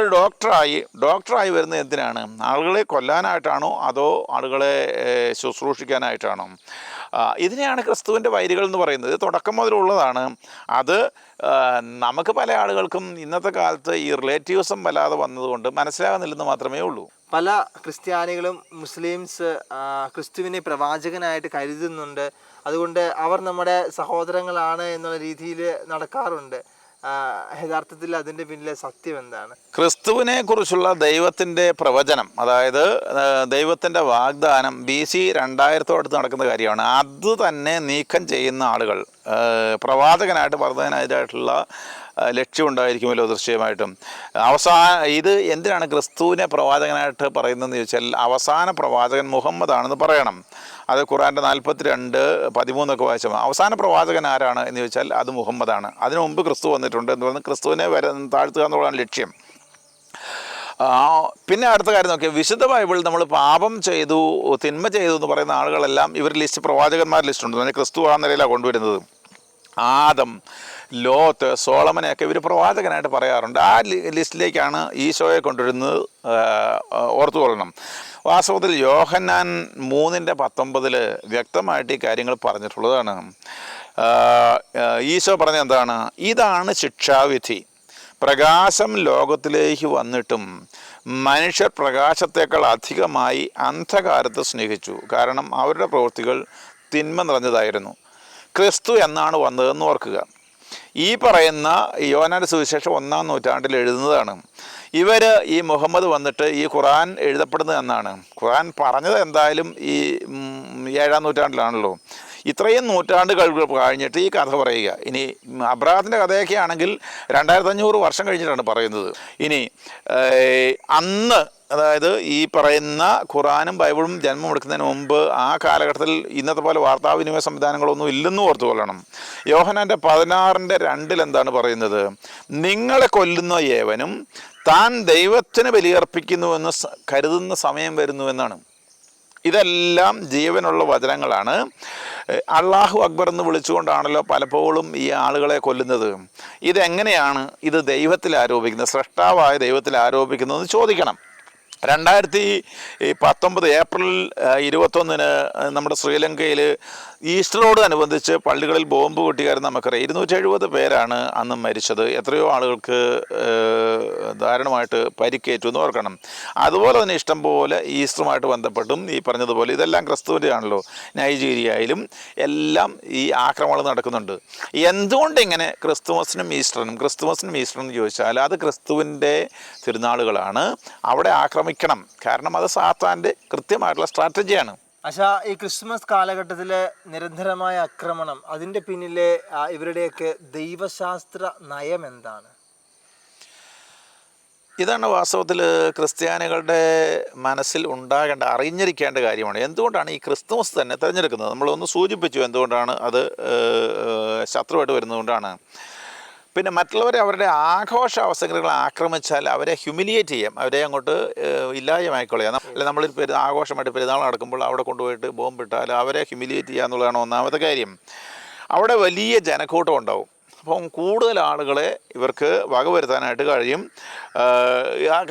ഡോക്ടറായി വരുന്നത് എന്തിനാണ്? ആളുകളെ കൊല്ലാനായിട്ടാണോ അതോ ആളുകളെ ശുശ്രൂഷിക്കാനായിട്ടാണോ? ഇതിനെയാണ് ക്രിസ്തുവിൻ്റെ വൈരികൾ എന്ന് പറയുന്നത്. തുടക്കം മുതലുള്ളതാണ്. അത് നമുക്ക് പല ആളുകൾക്കും ഇന്നത്തെ കാലത്ത് ഈ റിലേറ്റീവ്സം വല്ലാതെ വന്നതുകൊണ്ട് മനസ്സിലാകുന്നില്ലെന്ന് മാത്രമേ ഉള്ളൂ. പല ക്രിസ്ത്യാനികളും മുസ്ലിംസ് ക്രിസ്തുവിനെ പ്രവാചകനായിട്ട് കരുതുന്നുണ്ട്. അതുകൊണ്ട് അവർ നമ്മുടെ സഹോദരങ്ങളാണ് എന്നുള്ള രീതിയിൽ നടക്കാറുണ്ട്. യഥാർത്ഥത്തിൽ അതിൻ്റെ പിന്നിലെ സത്യം എന്താണ്? ക്രിസ്തുവിനെ കുറിച്ചുള്ള ദൈവത്തിൻ്റെ പ്രവചനം, അതായത് ദൈവത്തിൻ്റെ വാഗ്ദാനം BC 2000 നടക്കുന്ന കാര്യമാണ്. അത് തന്നെ നീക്കം ചെയ്യുന്ന ആളുകൾ പ്രവാചകനായിട്ട് പറഞ്ഞതിനായിട്ടുള്ള ലക്ഷ്യമുണ്ടായിരിക്കുമല്ലോ തീർച്ചയായിട്ടും. ഇത് എന്തിനാണ് ക്രിസ്തുവിനെ പ്രവാചകനായിട്ട് പറയുന്നതെന്ന് ചോദിച്ചാൽ, അവസാന പ്രവാചകൻ മുഹമ്മദ് ആണെന്ന് പറയണം. അത് ഖുറാൻ്റെ 42:13 വായിച്ചാൽ അവസാന പ്രവാചകൻ ആരാണ് എന്ന് ചോദിച്ചാൽ അത് മുഹമ്മദാണ്. അതിനു മുമ്പ് ക്രിസ്തു വന്നിട്ടുണ്ട് എന്ന് പറഞ്ഞ് ക്രിസ്തുവിനെ താഴ്ത്തുക എന്നുള്ളതാണ് ലക്ഷ്യം. പിന്നെ അടുത്ത കാര്യം നോക്കിയാൽ, വിശുദ്ധ ബൈബിളിൽ നമ്മൾ പാപം ചെയ്തു, തിന്മ ചെയ്തു എന്ന് പറയുന്ന ആളുകളെല്ലാം ഇവർ പ്രവാചകന്മാർ ലിസ്റ്റുണ്ട്. പറഞ്ഞാൽ ക്രിസ്തു ആ നിലയിലാണ് കൊണ്ടുവരുന്നത്. ആദം, ലോത്ത്, സോളമനെയൊക്കെ ഇവർ പ്രവാചകനായിട്ട് പറയാറുണ്ട്. ആ ലിസ്റ്റിലേക്കാണ് ഈശോയെ കൊണ്ടുവരുന്നത്. ഓർത്തുകൊള്ളണം. വാസ്തവത്തിൽ യോഹന്നാൻ 3:19 വ്യക്തമായിട്ട് ഈ കാര്യങ്ങൾ പറഞ്ഞിട്ടുള്ളതാണ്. ഈശോ പറഞ്ഞ എന്താണ്? ഇതാണ് ശിക്ഷാവിധി, പ്രകാശം ലോകത്തിലേക്ക് വന്നിട്ടും മനുഷ്യർ പ്രകാശത്തേക്കാൾ അധികമായി അന്ധകാരത്തെ സ്നേഹിച്ചു, കാരണം അവരുടെ പ്രവൃത്തികൾ തിന്മ നിറഞ്ഞതായിരുന്നു. ക്രിസ്തു എന്നാണ് വന്നതെന്ന് ഓർക്കുക. ഈ പറയുന്ന യോഹന്നാന്റെ സുവിശേഷം 1-ാം നൂറ്റാണ്ടിൽ എഴുതുന്നതാണ്. ഇവർ ഈ മുഹമ്മദ് വന്നിട്ട് ഈ ഖുറാൻ എഴുതപ്പെടുന്നത് എന്നാണ്. ഖുറാൻ പറഞ്ഞത് എന്തായാലും ഈ 7-ാം നൂറ്റാണ്ടിലാണല്ലോ. ഇത്രയും നൂറ്റാണ്ടുകൾ കഴിഞ്ഞിട്ട് ഈ കഥ പറയുക. ഇനി അബ്രാഹത്തിൻ്റെ കഥയൊക്കെ ആണെങ്കിൽ 2500 വർഷം കഴിഞ്ഞിട്ടാണ് പറയുന്നത്. ഇനി അന്ന്, അതായത് ഈ പറയുന്ന ഖുറാനും ബൈബിളും ജന്മം എടുക്കുന്നതിന് മുമ്പ് ആ കാലഘട്ടത്തിൽ ഇന്നത്തെ പോലെ വാർത്താവിനിമയ സംവിധാനങ്ങളൊന്നും ഇല്ലെന്നും ഓർത്തു കൊള്ളണം. യോഹന്നാൻ്റെ 16:2 എന്താണ് പറയുന്നത്? നിങ്ങളെ കൊല്ലുന്ന ഏവനും താൻ ദൈവത്തിന് ബലിയർപ്പിക്കുന്നുവെന്ന് കരുതുന്ന സമയം വരുന്നുവെന്നാണ്. ഇതെല്ലാം ജീവനുള്ള വചനങ്ങളാണ്. അള്ളാഹു അക്ബർ എന്ന് വിളിച്ചുകൊണ്ടാണല്ലോ പലപ്പോഴും ഈ ആളുകളെ കൊല്ലുന്നത്. ഇതെങ്ങനെയാണ് ഇത് ദൈവത്തിൽ ആരോപിക്കുന്നത്, സ്രഷ്ടാവായ ദൈവത്തിൽ ആരോപിക്കുന്നതെന്ന് ചോദിക്കണം. 2019 ഏപ്രിൽ 21 നമ്മുടെ ശ്രീലങ്കയിൽ ഈസ്റ്ററോടനുബന്ധിച്ച് പള്ളികളിൽ ബോംബ് പൊട്ടിക്കാരെന്ന് നമുക്കറിയാം. 270 പേരാണ് അന്ന് മരിച്ചത്. എത്രയോ ആളുകൾക്ക് ദാരുണമായിട്ട് പരിക്കേറ്റു എന്ന് ഓർക്കണം. അതുപോലെ തന്നെ ഇഷ്ടംപോലെ ഈസ്റ്ററുമായിട്ട് ബന്ധപ്പെട്ടും ഈ പറഞ്ഞതുപോലെ ഇതെല്ലാം ക്രിസ്തുവിൻ്റെ ആണല്ലോ. നൈജീരിയയിലും എല്ലാം ഈ ആക്രമണങ്ങൾ നടക്കുന്നുണ്ട്. എന്തുകൊണ്ട് ഇങ്ങനെ ക്രിസ്തുമസിനും ഈസ്റ്ററിനും ചോദിച്ചാൽ അത് ക്രിസ്തുവിൻ്റെ തിരുനാളുകളാണ്. അവിടെ ആക്രമിക്കണം, കാരണം അത് സാത്താൻ്റെ കൃത്യമായിട്ടുള്ള സ്ട്രാറ്റജിയാണ്. പക്ഷേ ഈ ക്രിസ്മസ് കാലഘട്ടത്തിലെ നിരന്തരമായ ആക്രമണം, അതിൻ്റെ പിന്നിലെ ഇവരുടെയൊക്കെ ദൈവശാസ്ത്ര നയം എന്താണ്? ഇതാണ് വാസ്തവത്തിൽ ക്രിസ്ത്യാനികളുടെ മനസ്സിൽ ഉണ്ടാകേണ്ട, അറിഞ്ഞിരിക്കേണ്ട കാര്യമാണ്. എന്തുകൊണ്ടാണ് ഈ ക്രിസ്തുമസ് തന്നെ തിരഞ്ഞെടുക്കുന്നത്? നമ്മളൊന്ന് സൂചിപ്പിച്ചു എന്തുകൊണ്ടാണ് അത് ശത്രുവായിട്ട് വരുന്നതുകൊണ്ടാണ്. പിന്നെ മറ്റുള്ളവരെ അവരുടെ ആഘോഷ അവസരങ്ങൾ ആക്രമിച്ചാൽ അവരെ ഹ്യൂമിലിയേറ്റ് ചെയ്യാം, അവരെ അങ്ങോട്ട് ഇല്ലായ്മയായിക്കൊള്ളുക. അല്ല, നമ്മളൊരു ആഘോഷമായിട്ട് പെരുന്നാൾ നടക്കുമ്പോൾ അവിടെ കൊണ്ടുപോയിട്ട് ബോംബിട്ടാൽ അവരെ ഹ്യൂമിലിയേറ്റ് ചെയ്യുക എന്നുള്ളതാണ് ഒന്നാമത്തെ കാര്യം. അവിടെ വലിയ ജനക്കൂട്ടം ഉണ്ടാവും. അപ്പം കൂടുതൽ ആളുകളെ ഇവർക്ക് വകവരുത്താനായിട്ട് കഴിയും.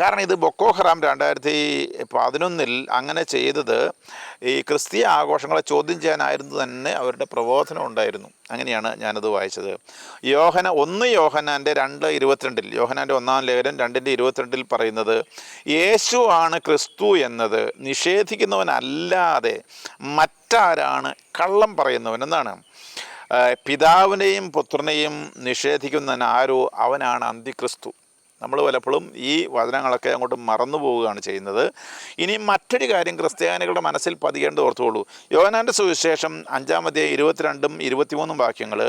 കാരണം ഇത് ബൊക്കോ ഹറാം 2011 അങ്ങനെ ചെയ്തത് ഈ ക്രിസ്തീയ ആഘോഷങ്ങളെ ചോദ്യം ചെയ്യാനായിരുന്നു തന്നെ അവരുടെ പ്രബോധനം ഉണ്ടായിരുന്നു. അങ്ങനെയാണ് ഞാനത് വായിച്ചത്. യോഹന്നാൻ്റെ 2:22, യോഹന്നാൻ്റെ 1-ാം ലേഖനം 2:22 പറയുന്നത്, യേശു ആണ് ക്രിസ്തു എന്നത് നിഷേധിക്കുന്നവനല്ലാതെ മറ്റാരാണ് കള്ളം പറയുന്നവനെന്നാണ്. പിതാവിനെയും പുത്രനെയും നിഷേധിക്കുന്നവൻ ആരോ അവനാണ് അന്തിക്രിസ്തു. നമ്മൾ പലപ്പോഴും ഈ വചനങ്ങളൊക്കെ അങ്ങോട്ട് മറന്നു പോവുകയാണ് ചെയ്യുന്നത്. ഇനി മറ്റൊരു കാര്യം ക്രിസ്ത്യാനികളുടെ മനസ്സിൽ പതിയേണ്ടത് ഓർത്തോളൂ. യോഹന്നാൻ്റെ സുവിശേഷം 5-ാം അധ്യായം 22-ഉം 23-ഉം വാക്യങ്ങൾ,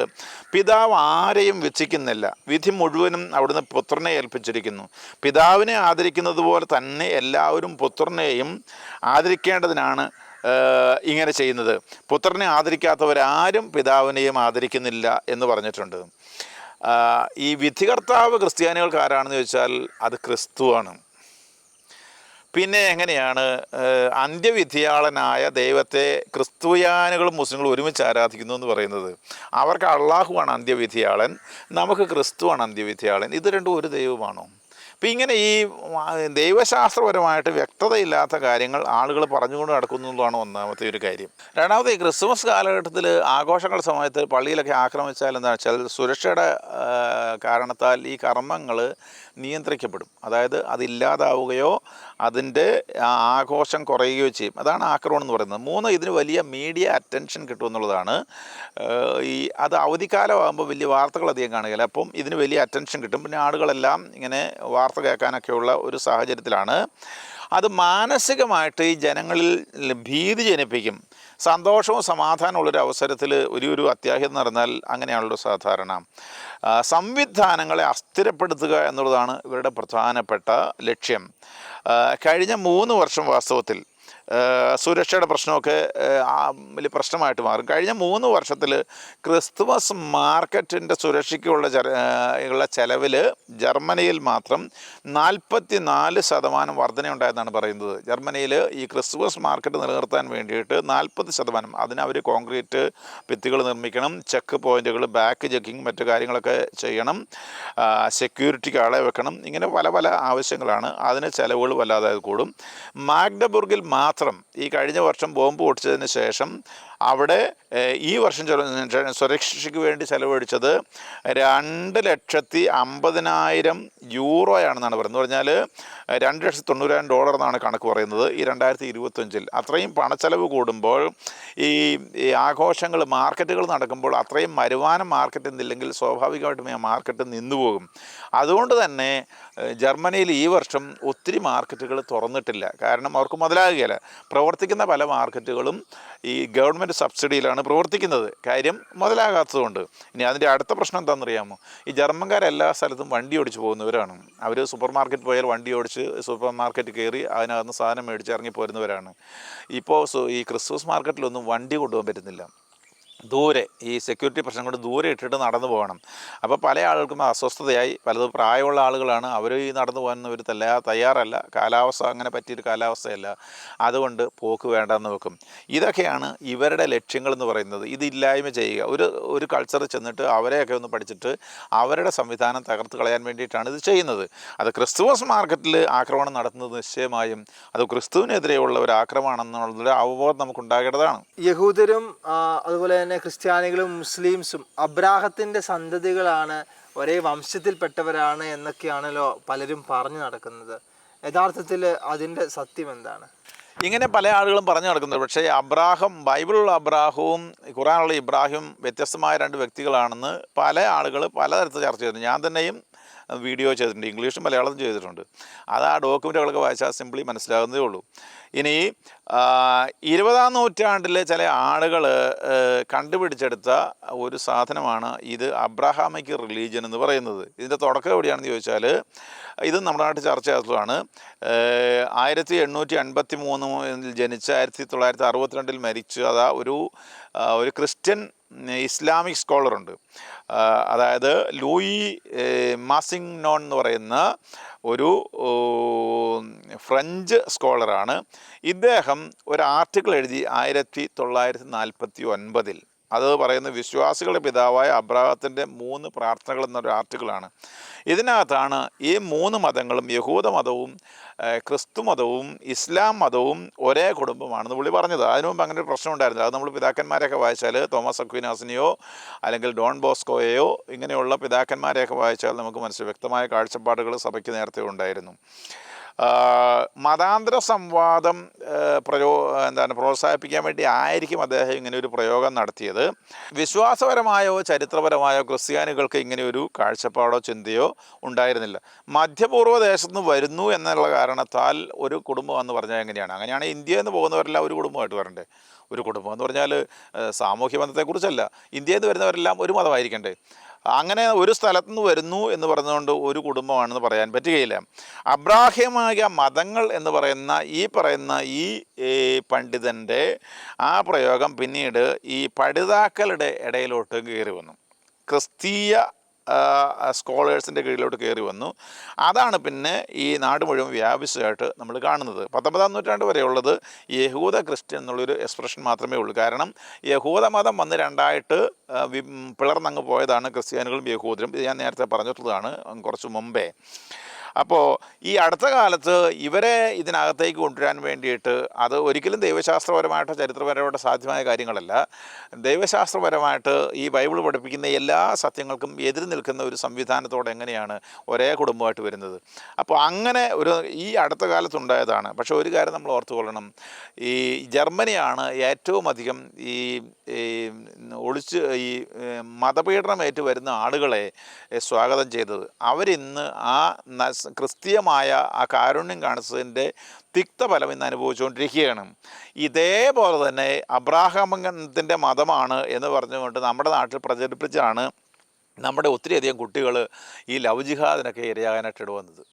പിതാവ് ആരെയും വിധിക്കുന്നില്ല, വിധി മുഴുവനും അവിടുന്ന് പുത്രനെ ഏൽപ്പിച്ചിരിക്കുന്നു. പിതാവിനെ ആദരിക്കുന്നത് പോലെ തന്നെ എല്ലാവരും പുത്രനെയും ആദരിക്കേണ്ടതിനാണ് ഇങ്ങനെ ചെയ്യുന്നത്. പുത്രനെ ആദരിക്കാത്തവരാരും പിതാവിനെയും ആദരിക്കുന്നില്ല എന്ന് പറഞ്ഞിട്ടുണ്ട്. ഈ വിധികർത്താവ് ക്രിസ്ത്യാനികൾക്ക് ആരാണെന്ന് ചോദിച്ചാൽ അത് ക്രിസ്തുവാണ്. പിന്നെ എങ്ങനെയാണ് അന്ത്യവിധിയാളനായ ദൈവത്തെ ക്രിസ്തുയാനികളും മുസ്ലിങ്ങളും ഒരുമിച്ച് ആരാധിക്കുന്നു എന്ന് പറയുന്നത്? അവർക്ക് അള്ളാഹുവാണ് അന്ത്യവിധിയാളൻ, നമുക്ക് ക്രിസ്തുവാണ് അന്ത്യവിധിയാളൻ. ഇത് രണ്ടും ഒരു ദൈവമാണോ? അപ്പം ഇങ്ങനെ ഈ ദൈവശാസ്ത്രപരമായിട്ട് വ്യക്തതയില്ലാത്ത കാര്യങ്ങൾ ആളുകൾ പറഞ്ഞുകൊണ്ട് നടക്കുന്നതാണ് ഒന്നാമത്തെ ഒരു കാര്യം. രണ്ടാമത്തെ, ഈ ക്രിസ്മസ് കാലഘട്ടത്തിൽ ആഘോഷങ്ങളുടെ സമയത്ത് പള്ളിയിലൊക്കെ ആക്രമിച്ചാൽ എന്താണെന്ന് വെച്ചാൽ സുരക്ഷയുടെ കാരണത്താൽ ഈ കർമ്മങ്ങൾ നിയന്ത്രിക്കപ്പെടും. അതായത് അതില്ലാതാവുകയോ അതിൻ്റെ ആഘോഷം കുറയുകയോ ചെയ്യും. അതാണ് ആക്രമണം എന്ന് പറയുന്നത്. 3, ഇതിന് വലിയ മീഡിയ അറ്റൻഷൻ കിട്ടുമെന്നുള്ളതാണ്. അത് അവധിക്കാലമാകുമ്പോൾ വലിയ വാർത്തകൾ അധികം കാണുകയില്ല, അപ്പം ഇതിന് വലിയ അറ്റൻഷൻ കിട്ടും. പിന്നെ ആളുകളെല്ലാം ഇങ്ങനെ വാർത്ത കേൾക്കാനൊക്കെയുള്ള ഒരു സാഹചര്യത്തിലാണ്. അത് മാനസികമായിട്ട് ഈ ജനങ്ങളിൽ ഭീതി ജനിപ്പിക്കും. സന്തോഷവും സമാധാനമുള്ളൊരു അവസരത്തിൽ ഒരു അത്യാഹിതം നടന്നാൽ അങ്ങനെയാണല്ലോ സാധാരണ. സംവിധാനങ്ങളെ അസ്ഥിരപ്പെടുത്തുക എന്നുള്ളതാണ് ഇവരുടെ പ്രധാനപ്പെട്ട ലക്ഷ്യം. കഴിഞ്ഞ 3 വർഷം വാസ്തവത്തിൽ സുരക്ഷയുടെ പ്രശ്നമൊക്കെ വലിയ പ്രശ്നമായിട്ട് മാറും. കഴിഞ്ഞ 3 വർഷത്തിൽ ക്രിസ്തുമസ് മാർക്കറ്റിൻ്റെ സുരക്ഷയ്ക്കുള്ള ചെലവിൽ ജർമ്മനിയിൽ മാത്രം 44% വർധനയുണ്ടായെന്നാണ് പറയുന്നത്. ജർമ്മനിയിൽ ഈ ക്രിസ്തുമസ് മാർക്കറ്റ് നിലനിർത്താൻ വേണ്ടിയിട്ട് 40%, അതിനവർ കോൺക്രീറ്റ് ഭിത്തികൾ നിർമ്മിക്കണം, ചെക്ക് പോയിൻറ്റുകൾ, ബാക്ക് ചെക്കിങ്, മറ്റു കാര്യങ്ങളൊക്കെ ചെയ്യണം, സെക്യൂരിറ്റിക്ക് ആളെ വെക്കണം. ഇങ്ങനെ പല പല ആവശ്യങ്ങളാണ്. അതിന് ചിലവുകൾ വല്ലാതെ കൂടും. മാഗ്ഡബുർഗിൽ മാത്രം ഈ കഴിഞ്ഞ വർഷം ബോംബ് പൊട്ടിച്ചതിന് ശേഷം അവിടെ ഈ വർഷം സുരക്ഷയ്ക്ക് വേണ്ടി ചെലവഴിച്ചത് 2,50,000 യൂറോയാണെന്നാണ് പറയുന്നത്. എന്ന് പറഞ്ഞാൽ $2,90,000 എന്നാണ് കണക്ക് പറയുന്നത് ഈ 2025. അത്രയും പണച്ചെലവ് കൂടുമ്പോൾ ഈ ആഘോഷങ്ങൾ, മാർക്കറ്റുകൾ നടക്കുമ്പോൾ അത്രയും വരുമാനം മാർക്കറ്റിൽ നിന്നില്ലെങ്കിൽ സ്വാഭാവികമായിട്ടും ആ മാർക്കറ്റ് നിന്നുപോകും. അതുകൊണ്ട് തന്നെ ജർമ്മനിയിൽ ഈ വർഷം ഒത്തിരി മാർക്കറ്റുകൾ തുറന്നിട്ടില്ല. കാരണം അവർക്ക് മുതലാകുകയില്ല. പ്രവർത്തിക്കുന്ന പല മാർക്കറ്റുകളും ഈ ഗവൺമെൻറ് സബ്സിഡിയിലാണ് പ്രവർത്തിക്കുന്നത്. കാര്യം മുതലാകാത്തതുകൊണ്ട്. ഇനി അതിൻ്റെ അടുത്ത പ്രശ്നം എന്താണെന്നറിയാമോ? ഈ ജർമ്മൻകാരെല്ലാ സ്ഥലത്തും വണ്ടി ഓടിച്ച് പോകുന്നവരാണ്. അവർ സൂപ്പർ മാർക്കറ്റ് പോയാൽ വണ്ടി ഓടിച്ച് സൂപ്പർ മാർക്കറ്റ് കയറി അതിനകത്ത് സാധനം മേടിച്ച് ഇറങ്ങി പോരുന്നവരാണ്. ഇപ്പോൾ ഈ ക്രിസ്മസ് മാർക്കറ്റിലൊന്നും വണ്ടി കൊണ്ടുപോകാൻ പറ്റുന്നില്ല. ദൂരെ ഈ സെക്യൂരിറ്റി പ്രശ്നം കൊണ്ട് ദൂരെ ഇട്ടിട്ട് നടന്നു പോകണം. അപ്പോൾ പല ആളുകൾക്കും അസ്വസ്ഥതയായി. പലതും പ്രായമുള്ള ആളുകളാണ്, അവർ ഈ നടന്നു പോകാനൊന്നും ഒരു തയ്യാറല്ല. കാലാവസ്ഥ അങ്ങനെ പറ്റിയൊരു കാലാവസ്ഥയല്ല. അതുകൊണ്ട് പോക്ക് വേണ്ടെന്ന് വെക്കും. ഇതൊക്കെയാണ് ഇവരുടെ ലക്ഷ്യങ്ങളെന്ന് പറയുന്നത്. ഇതില്ലായ്മ ചെയ്യുക, ഒരു കൾച്ചറിൽ ചെന്നിട്ട് അവരെയൊക്കെ ഒന്ന് പഠിച്ചിട്ട് അവരുടെ സംവിധാനം തകർത്ത് കളയാൻ വേണ്ടിയിട്ടാണ് ഇത് ചെയ്യുന്നത്. അത് ക്രിസ്തുമസ് മാർക്കറ്റിൽ ആക്രമണം നടത്തുന്നത് നിശ്ചയമായും അത് ക്രിസ്തുവിനെതിരെയുള്ള ഒരു ആക്രമണം എന്നുള്ളൊരു അവബോധം നമുക്കുണ്ടാകേണ്ടതാണ്. യഹൂദരും അതുപോലെ തന്നെ തന്നെ ക്രിസ്ത്യാനികളും മുസ്ലിംസും അബ്രാഹത്തിൻ്റെ സന്തതികളാണ്, ഒരേ വംശത്തിൽപ്പെട്ടവരാണ് എന്നൊക്കെയാണല്ലോ പലരും പറഞ്ഞു നടക്കുന്നത്. യഥാർത്ഥത്തിൽ അതിൻ്റെ സത്യം എന്താണ്? ഇങ്ങനെ പല ആളുകളും പറഞ്ഞു നടക്കുന്നത്. പക്ഷേ അബ്രാഹം, ബൈബിളിലുള്ള അബ്രാഹവും ഖുറാനുള്ള ഇബ്രാഹിം വ്യത്യസ്തമായ രണ്ട് വ്യക്തികളാണെന്ന് പല ആളുകൾ പലതരത്തിൽ ചർച്ച ചെയ്തിട്ടുണ്ട്. ഞാൻ തന്നെയും വീഡിയോ ചെയ്തിട്ടുണ്ട്, ഇംഗ്ലീഷും മലയാളവും ചെയ്തിട്ടുണ്ട്. അത് ആ ഡോക്യുമെൻറ്റുകളൊക്കെ വായിച്ചാൽ സിംപ്ലി മനസ്സിലാകുന്നതേ ഉള്ളൂ. ഇനി 20-ാം നൂറ്റാണ്ടിൽ ചില ആളുകൾ കണ്ടുപിടിച്ചെടുത്ത ഒരു സാധനമാണ് ഇത് അബ്രഹാമിക് റിലീജിയൻ എന്ന് പറയുന്നത്. ഇതിൻ്റെ തുടക്കം എവിടെയാണെന്ന് ചോദിച്ചാൽ ഇത് നമ്മുടെ നാട്ടിൽ ചർച്ച ചെയ്യാത്തതാണ്. 1853 ജനിച്ച 1962 മരിച്ച ഒരു ക്രിസ്ത്യൻ ഇസ്ലാമിക് സ്കോളറുണ്ട്. അതായത് ലൂയി മാസിങ്നോൺ എന്ന് പറയുന്ന ഒരു ഫ്രഞ്ച് സ്കോളറാണ്. ഇദ്ദേഹം ഒരു ആർട്ടിക്കിൾ എഴുതി 1949. അത് പറയുന്ന വിശ്വാസികളുടെ പിതാവായ അബ്രാഹത്തിൻ്റെ 3 പ്രാർത്ഥനകൾ എന്നൊരു ആർട്ടിക്കിളാണ്. ഇതിനകത്താണ് ഈ 3 മതങ്ങളും, യഹൂദ മതവും ക്രിസ്തു മതവും ഇസ്ലാം മതവും ഒരേ കുടുംബമാണെന്ന് പുള്ളി പറഞ്ഞത്. അതിനു മുമ്പ് അങ്ങനെ ഒരു പ്രശ്നം ഉണ്ടായിരുന്നില്ല. അത് നമ്മൾ പിതാക്കന്മാരെയൊക്കെ വായിച്ചാൽ, തോമസ് അക്വീനാസിനെയോ അല്ലെങ്കിൽ ഡോൺ ബോസ്കോയെയോ ഇങ്ങനെയുള്ള പിതാക്കന്മാരെയൊക്കെ വായിച്ചാൽ നമുക്ക് വ്യക്തമായ കാഴ്ചപ്പാടുകൾ സഭയ്ക്ക് നേരത്തെ ഉണ്ടായിരുന്നു. മതാന്തര സംവാദം പ്രോത്സാഹിപ്പിക്കാൻ വേണ്ടി ആയിരിക്കും അദ്ദേഹം ഇങ്ങനെ ഒരു പ്രയോഗം നടത്തിയത്. വിശ്വാസപരമായോ ചരിത്രപരമായോ ക്രിസ്ത്യാനികൾക്ക് ഇങ്ങനെയൊരു കാഴ്ചപ്പാടോ ചിന്തയോ ഉണ്ടായിരുന്നില്ല. മധ്യപൂർവ്വ ദേശത്ത് നിന്ന് വരുന്നു എന്നുള്ള കാരണത്താൽ ഒരു കുടുംബം എന്ന് പറഞ്ഞാൽ എങ്ങനെയാണ്? അങ്ങനെയാണ് ഇന്ത്യയിൽ നിന്ന് പോകുന്നവരെല്ലാം ഒരു കുടുംബമായിട്ട് വരണ്ടേ? ഒരു കുടുംബം എന്ന് പറഞ്ഞാൽ സാമൂഹ്യ ബന്ധത്തെക്കുറിച്ചല്ല. ഇന്ത്യയിൽ നിന്ന് വരുന്നവരെല്ലാം ഒരു മതമായിരിക്കണ്ടേ? അങ്ങനെ ഒരു സ്ഥലത്തുനിന്ന് വരുന്നു എന്ന് പറഞ്ഞുകൊണ്ട് ഒരു കുടുംബമാണെന്ന് പറയാൻ പറ്റുകയില്ല. അബ്രാഹ്യമായ മതങ്ങൾ എന്ന് പറയുന്ന ഈ പണ്ഡിതൻ്റെ ആ പ്രയോഗം പിന്നീട് ഈ പഠിതാക്കളുടെ ഇടയിലോട്ട് കയറി വന്നു, ക്രിസ്തീയ സ്കോളേഴ്സിൻ്റെ കീഴിലോട്ട് കയറി വന്നു. അതാണ് പിന്നെ ഈ നാട് മുഴുവൻ വ്യാപിച്ചതായിട്ട് നമ്മൾ കാണുന്നത്. 19-ാം നൂറ്റാണ്ട് വരെയുള്ളത് യഹൂദ ക്രിസ്ത്യൻ എന്നുള്ളൊരു എക്സ്പ്രഷൻ മാത്രമേ ഉള്ളൂ. കാരണം യഹൂദ മതം വന്ന് രണ്ടായിട്ട് പിളർന്നങ്ങ് പോയതാണ് ക്രിസ്ത്യാനികളും യഹൂദരും. ഇത് ഞാൻ നേരത്തെ പറഞ്ഞിട്ടുള്ളതാണ് കുറച്ച് മുമ്പേ. അപ്പോൾ ഈ അടുത്ത കാലത്ത് ഇവരെ ഇതിനകത്തേക്ക് കൊണ്ടുവരാൻ വേണ്ടിയിട്ട്, അത് ഒരിക്കലും ദൈവശാസ്ത്രപരമായിട്ടോ ചരിത്രപരമായിട്ടോ സാധ്യമായ കാര്യങ്ങളല്ല. ദൈവശാസ്ത്രപരമായിട്ട് ഈ ബൈബിൾ പഠിപ്പിക്കുന്ന എല്ലാ സത്യങ്ങൾക്കും എതിര് നിൽക്കുന്ന ഒരു സംവിധാനത്തോടെ എങ്ങനെയാണ് ഒരേ കുടുംബമായിട്ട് വരുന്നത്? അപ്പോൾ അങ്ങനെ ഈ അടുത്ത കാലത്തുണ്ടായതാണ്. പക്ഷേ ഒരു കാര്യം നമ്മൾ ഓർത്തുകൊള്ളണം, ഈ ജർമ്മനിയാണ് ഏറ്റവും അധികം ഈ മതപീഡനമേറ്റ് വരുന്ന ആളുകളെ സ്വാഗതം ചെയ്തത്. അവരിന്ന് ആ ക്രിസ്തീയമായ ആ കാരുണ്യം കാണിച്ചതിൻ്റെ തിക്തഫലം ഇന്ന് അനുഭവിച്ചുകൊണ്ടിരിക്കുകയാണ്. ഇതേപോലെ തന്നെ അബ്രാഹമത്തിൻ്റെ മതമാണ് എന്ന് പറഞ്ഞുകൊണ്ട് നമ്മുടെ നാട്ടിൽ പ്രചരിപ്പിച്ചാണ് നമ്മുടെ ഒത്തിരിയധികം കുട്ടികൾ ഈ ലവ് ജിഹാദിനൊക്കെ ഇരയാകാനായിട്ട് ഇടവന്നത്.